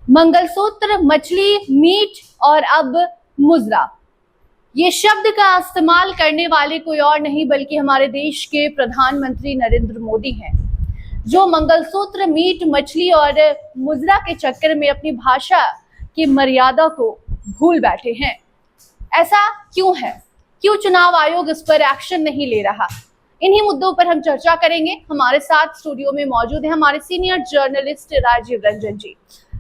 मंगलसूत्र, मछली, मीट और अब मुजरा। ये शब्द का इस्तेमाल करने वाले कोई और नहीं बल्कि हमारे देश के प्रधानमंत्री नरेंद्र मोदी हैं, जो मंगलसूत्र, मीट, मछली और मुजरा के चक्कर में अपनी भाषा की मर्यादा को भूल बैठे हैं। ऐसा क्यों है? क्यों चुनाव आयोग इस पर एक्शन नहीं ले रहा? इन्हीं मुद्दों पर हम चर्चा करेंगे। हमारे साथ स्टूडियो में मौजूद है हमारे सीनियर जर्नलिस्ट राजीव रंजन जी।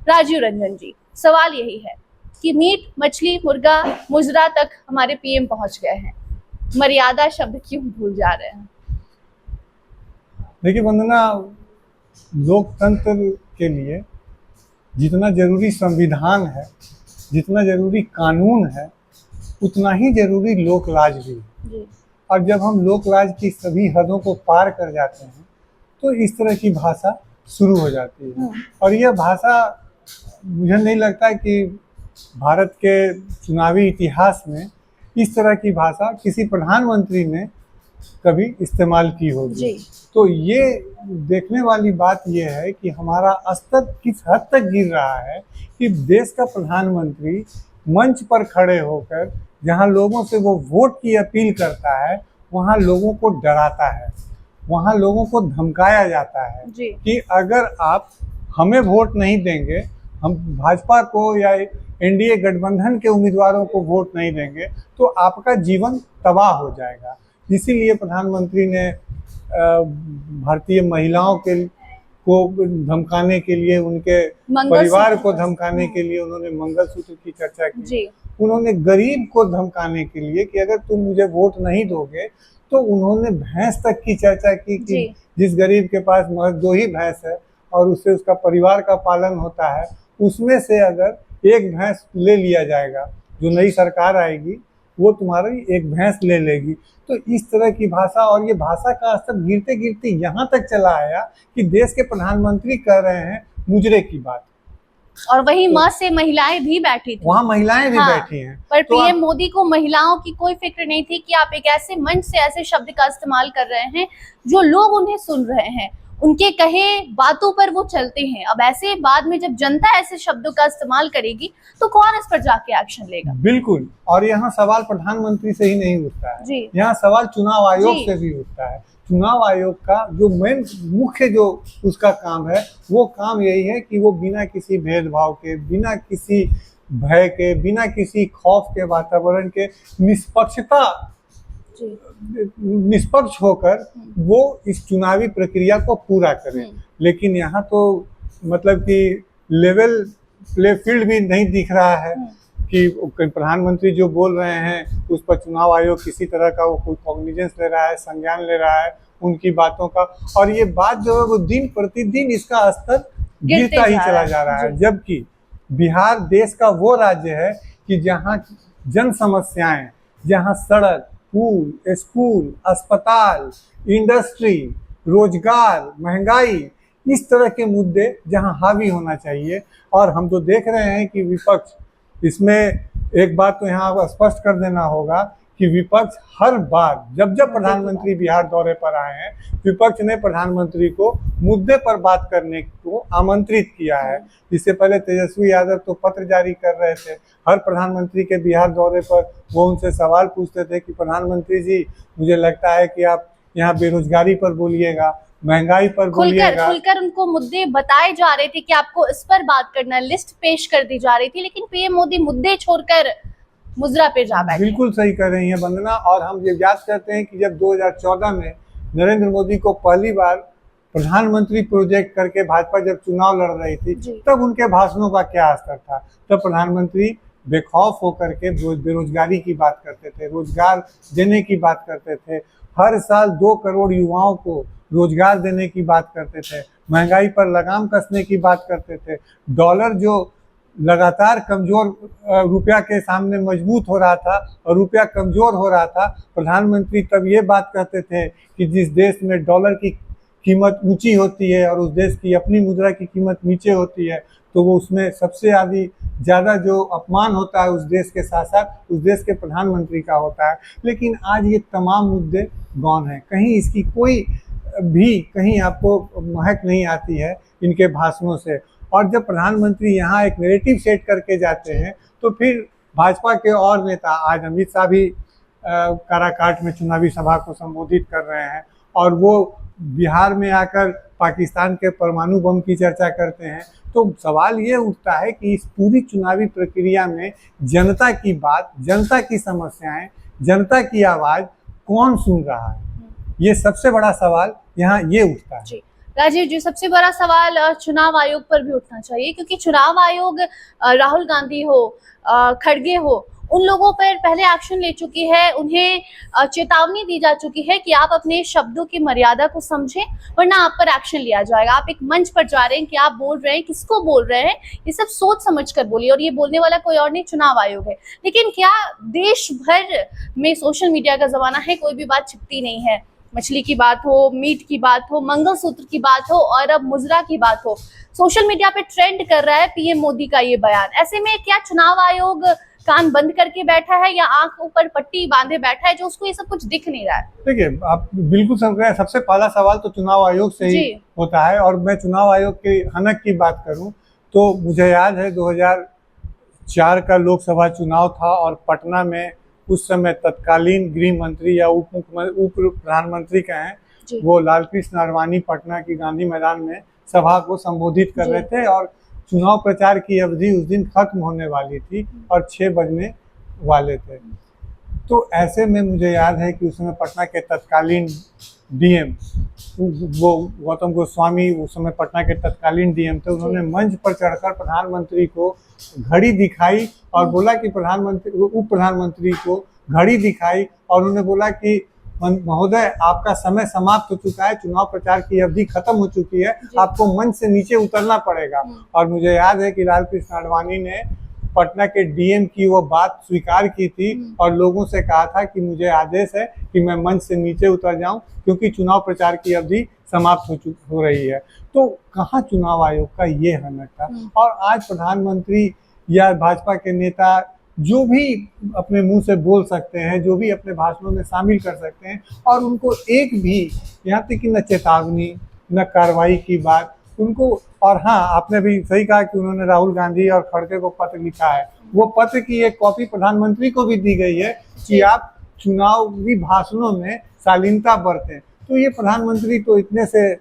राजीव रंजन जी, सवाल यही है कि मीट, मछली, मुर्गा, मुजरा तक हमारे पीएम पहुंच गए हैं, मर्यादा शब्द क्यों भूल जा रहे हैं? देखिए वंदना, लोकतंत्र के लिए जितना जरूरी संविधान है, जितना जरूरी कानून है, उतना ही जरूरी लोकलाज भी है। और जब हम लोकलाज की सभी हदों को पार कर जाते हैं तो इस तरह की भाषा शुरू हो जाती है। और यह भाषा मुझे नहीं लगता कि भारत के चुनावी इतिहास में इस तरह की भाषा किसी प्रधानमंत्री ने कभी इस्तेमाल की होगी। तो ये देखने वाली बात ये है कि हमारा स्तर किस हद तक गिर रहा है कि देश का प्रधानमंत्री मंच पर खड़े होकर जहाँ लोगों से वो वोट की अपील करता है, वहाँ लोगों को डराता है, वहाँ लोगों को धमकाया जाता है कि अगर आप हमें वोट नहीं देंगे, हम भाजपा को या एनडीए गठबंधन के उम्मीदवारों को वोट नहीं देंगे तो आपका जीवन तबाह हो जाएगा। इसीलिए प्रधानमंत्री ने भारतीय महिलाओं को धमकाने के लिए, उनके परिवार को धमकाने के लिए उन्होंने मंगलसूत्र की चर्चा की। उन्होंने गरीब को धमकाने के लिए कि अगर तुम मुझे वोट नहीं दोगे, तो उन्होंने भैंस तक की चर्चा की कि जिस गरीब के पास महज 2 ही भैंस है और उससे उसका परिवार का पालन होता है, उसमें से अगर एक भैंस ले लिया जाएगा, जो नई सरकार आएगी वो तुम्हारी एक भैंस ले लेगी। तो इस तरह की भाषा, और ये भाषा का स्तर गिरते गिरते यहाँ तक चला आया कि देश के प्रधानमंत्री कह रहे हैं मुजरे की बात, और वहीं मां से महिलाएं भी बैठी थी, वहाँ महिलाएं भी बैठी हैं। पर पीएम मोदी को महिलाओं की कोई फिक्र नहीं थी कि आप एक ऐसे मंच से ऐसे शब्द का इस्तेमाल कर रहे हैं जो लोग उन्हें सुन रहे हैं, उनके कहे बातों पर वो चलते हैं। अब ऐसे बाद में जब जनता ऐसे शब्दों का इस्तेमाल करेगी तो कौन इस पर जाके एक्शन लेगा? बिल्कुल। और यहाँ सवाल प्रधानमंत्री से ही नहीं उठता है, यहाँ सवाल चुनाव आयोग से भी उठता है। चुनाव आयोग का जो मुख्य जो उसका काम है, वो काम यही है कि वो बिना किसी भेदभाव के, बिना किसी भय के, बिना किसी खौफ के वातावरण के निष्पक्ष होकर वो इस चुनावी प्रक्रिया को पूरा करें। लेकिन यहाँ तो मतलब कि लेवल प्ले फील्ड भी नहीं दिख रहा है कि प्रधानमंत्री जो बोल रहे हैं उस पर चुनाव आयोग किसी तरह का वो कोई कॉग्निजेंस ले रहा है, संज्ञान ले रहा है उनकी बातों का। और ये बात जो है वो दिन प्रतिदिन इसका स्तर गिरता ही चला जा रहा है। जबकि बिहार देश का वो राज्य है कि जहाँ जन समस्याएं, जहाँ सड़क, पुल, स्कूल, अस्पताल, इंडस्ट्री, रोजगार, महंगाई, इस तरह के मुद्दे जहां हावी होना चाहिए। और हम तो देख रहे हैं कि विपक्ष, इसमें एक बात तो यहाँ स्पष्ट कर देना होगा कि विपक्ष हर बार जब प्रधानमंत्री बिहार दौरे पर आए हैं, विपक्ष ने प्रधानमंत्री को मुद्दे पर बात करने को आमंत्रित किया है। इससे पहले तेजस्वी यादव तो पत्र जारी कर रहे थे हर प्रधानमंत्री के बिहार दौरे पर, वो उनसे सवाल पूछते थे कि प्रधानमंत्री जी, मुझे लगता है कि आप यहाँ बेरोजगारी पर बोलिएगा, महंगाई पर बोलिएगा। खुलकर उनको मुद्दे बताए जा रहे थे कि आपको इस पर बात करना, लिस्ट पेश कर दी जा रही थी, लेकिन पीएम मोदी मुद्दे छोड़कर मुजरा पे जा बैठे। बिल्कुल सही कर रही हैं वंदना। और हम ये याद करते हैं कि जब 2014 में नरेंद्र मोदी को पहली बार प्रधानमंत्री प्रोजेक्ट करके भाजपा जब चुनाव लड़ रही थी, तब उनके भाषणों का क्या असर था। तब प्रधानमंत्री बेखौफ होकर के बेरोजगारी की बात करते थे, रोजगार देने की बात करते थे, हर साल 2 करोड़ युवाओं को रोजगार देने की बात करते थे, महंगाई पर लगाम कसने की बात करते थे। डॉलर जो लगातार कमजोर, रुपया के सामने मजबूत हो रहा था और रुपया कमजोर हो रहा था, प्रधानमंत्री तब ये बात कहते थे कि जिस देश में डॉलर की कीमत ऊंची होती है और उस देश की अपनी मुद्रा की कीमत नीचे होती है, तो वो उसमें सबसे ज़्यादा जो अपमान होता है उस देश के साथ साथ उस देश के प्रधानमंत्री का होता है। लेकिन आज ये तमाम मुद्दे गौन हैं, कहीं इसकी कोई भी कहीं आपको महक नहीं आती है इनके भाषणों से। और जब प्रधानमंत्री यहाँ एक नैरेटिव सेट करके जाते हैं तो फिर भाजपा के और नेता, आज अमित शाह भी काराकाट में चुनावी सभा को संबोधित कर रहे हैं और वो बिहार में आकर पाकिस्तान के परमाणु बम की चर्चा करते हैं। तो सवाल ये उठता है कि इस पूरी चुनावी प्रक्रिया में जनता की बात, जनता की समस्याएं, जनता की आवाज़ कौन सुन रहा है, ये सबसे बड़ा सवाल यहाँ ये उठता है। राजीव जी, सबसे बड़ा सवाल चुनाव आयोग पर भी उठना चाहिए, क्योंकि चुनाव आयोग राहुल गांधी हो, खड़गे हो, उन लोगों पर पहले एक्शन ले चुकी है। उन्हें चेतावनी दी जा चुकी है कि आप अपने शब्दों की मर्यादा को समझें, वरना आप पर एक्शन लिया जाएगा। आप एक मंच पर जा रहे हैं, क्या आप बोल रहे हैं, किसको बोल रहे हैं, ये सब सोच समझ कर बोलिए। और ये बोलने वाला कोई और नहीं, चुनाव आयोग है। लेकिन क्या देश भर में सोशल मीडिया का जमाना है, कोई भी बात छिपती नहीं है। मछली की बात हो, मीट की बात हो, मंगलसूत्र की बात हो और अब मुजरा की बात हो, सोशल मीडिया पे ट्रेंड कर रहा है पीएम मोदी का ये बयान। ऐसे में क्या चुनाव आयोग कान बंद करके बैठा है या आंखों पर पट्टी बांधे बैठा है, जो उसको ये सब कुछ दिख नहीं रहा है? देखिए, आप बिल्कुल समझ रहे हैं। सबसे पहला सवाल तो चुनाव आयोग से ही होता है। और मैं चुनाव आयोग के हनक की बात करूं तो मुझे याद है 2004 का लोकसभा चुनाव था और पटना में उस समय तत्कालीन गृह मंत्री या उप प्रधानमंत्री कहें, वो लालकृष्ण आडवाणी पटना की गांधी मैदान में सभा को संबोधित कर रहे थे और चुनाव प्रचार की अवधि उस दिन खत्म होने वाली थी और 6 बजने वाले थे। तो ऐसे में मुझे याद है कि उस समय पटना के तत्कालीन डीएम, वो गौतम गोस्वामी उस समय पटना के तत्कालीन डीएम थे, उन्होंने मंच पर चढ़कर प्रधानमंत्री को घड़ी दिखाई और बोला कि उप प्रधानमंत्री को घड़ी दिखाई और उन्होंने बोला कि महोदय, आपका समय समाप्त हो चुका है, चुनाव प्रचार की अवधि खत्म हो चुकी है, आपको मंच से नीचे उतरना पड़ेगा। और मुझे याद है कि लालकृष्ण आडवाणी ने पटना के डीएम की वो बात स्वीकार की थी और लोगों से कहा था कि मुझे आदेश है कि मैं मंच से नीचे उतर जाऊं क्योंकि चुनाव प्रचार की अवधि समाप्त हो रही है। तो कहाँ चुनाव आयोग का ये हनक था? और आज प्रधानमंत्री या भाजपा के नेता जो भी अपने मुंह से बोल सकते हैं, जो भी अपने भाषणों में शामिल कर सकते हैं, और उनको एक भी यहाँ तक कि न चेतावनी न कार्रवाई की बात उनको। और हाँ, आपने भी सही कहा कि उन्होंने राहुल गांधी और खड़गे को पत्र लिखा है। वो पत्र की एक कॉपी प्रधानमंत्री को भी दी गई है कि आप चुनावी भाषणों में शालीनता बरतें। तो ये प्रधानमंत्री तो इतने से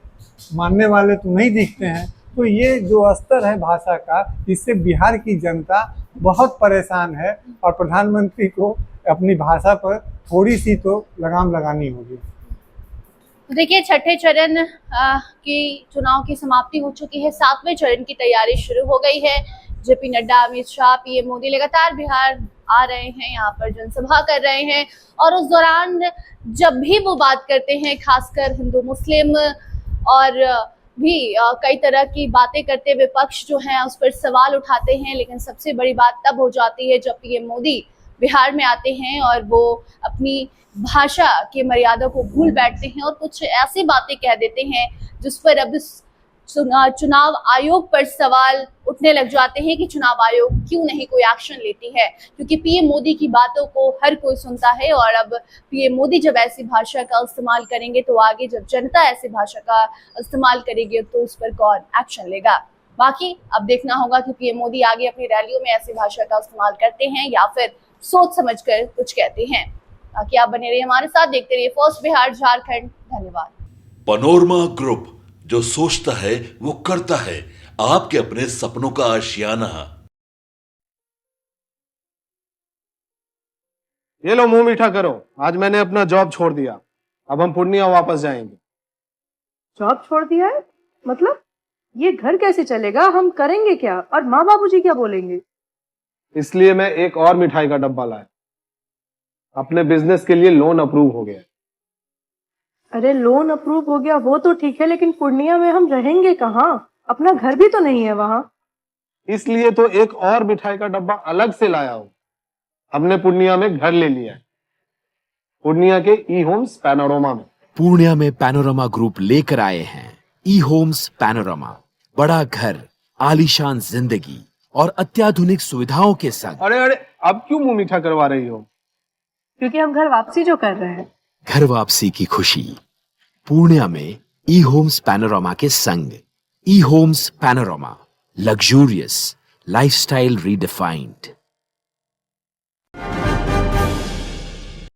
मानने वाले तो नहीं दिखते हैं। तो ये जो स्तर है भाषा का, इससे बिहार की जनता बहुत परेशान है और प्रधानमंत्री को अपनी भाषा पर थोड़ी सी तो लगाम लगानी होगी। देखिए, छठे चरण की चुनाव की समाप्ति हो चुकी है, 7वें चरण की तैयारी शुरू हो गई है। जेपी नड्डा, अमित शाह, पीएम मोदी लगातार बिहार आ रहे हैं, यहाँ पर जनसभा कर रहे हैं और उस दौरान जब भी वो बात करते हैं, खासकर हिंदू मुस्लिम और भी कई तरह की बातें करते विपक्ष जो है उस पर सवाल उठाते हैं। लेकिन सबसे बड़ी बात तब हो जाती है जब पीएम मोदी बिहार में आते हैं और वो अपनी भाषा की मर्यादा को भूल बैठते हैं और कुछ ऐसी बातें कह देते हैं जिस पर अब चुनाव आयोग पर सवाल उठने लग जाते हैं कि चुनाव आयोग क्यों नहीं कोई एक्शन लेती है, क्योंकि पीएम मोदी की बातों को हर कोई सुनता है। और अब पीएम मोदी जब ऐसी भाषा का इस्तेमाल करेंगे तो आगे जब जनता ऐसी भाषा का इस्तेमाल करेगी तो उस पर कौन एक्शन लेगा। बाकी अब देखना होगा कि पीएम मोदी आगे अपनी रैलियों में ऐसी भाषा का इस्तेमाल करते हैं या फिर सोच समझकर कुछ कहते हैं। बाकी आप बने रहिए हमारे साथ, देखते रहिए फर्स्ट बिहार झारखंड। धन्यवाद। पनोरमा ग्रुप, जो सोचता है वो करता है, आपके अपने सपनों का आशियाना। ये लो, मुंह मीठा करो। आज मैंने अपना जॉब छोड़ दिया, अब हम पूर्णिया वापस जाएंगे। जॉब छोड़ दिया है? मतलब ये घर कैसे चलेगा? हम करेंगे क्या? और माँ बाबूजी क्या बोलेंगे? इसलिए मैं एक और मिठाई का डब्बा लाया। अपने बिजनेस के लिए लोन अप्रूव हो गया। अरे लोन अप्रूव हो गया वो तो ठीक है, लेकिन पूर्णिया में हम रहेंगे कहाँ? अपना घर भी तो नहीं है वहाँ। इसलिए तो एक और मिठाई का डब्बा अलग से लाया हूँ। हमने पूर्णिया में घर ले लिया है, पूर्णिया के ई होम्स पैनोरमा में। पूर्णिया में पैनोरमा ग्रुप लेकर आए हैं ई होम्स पैनोरमा। बड़ा घर, आलीशान जिंदगी और अत्याधुनिक सुविधाओं के संग। अरे अब क्यों मुंह मीठा करवा रही हो? क्योंकि हम घर वापसी जो कर रहे हैं। घर वापसी की खुशी पूर्णिया में ई होम्स पैनोरमा के संग। E Homes Panorama, Luxurious, lifestyle redefined.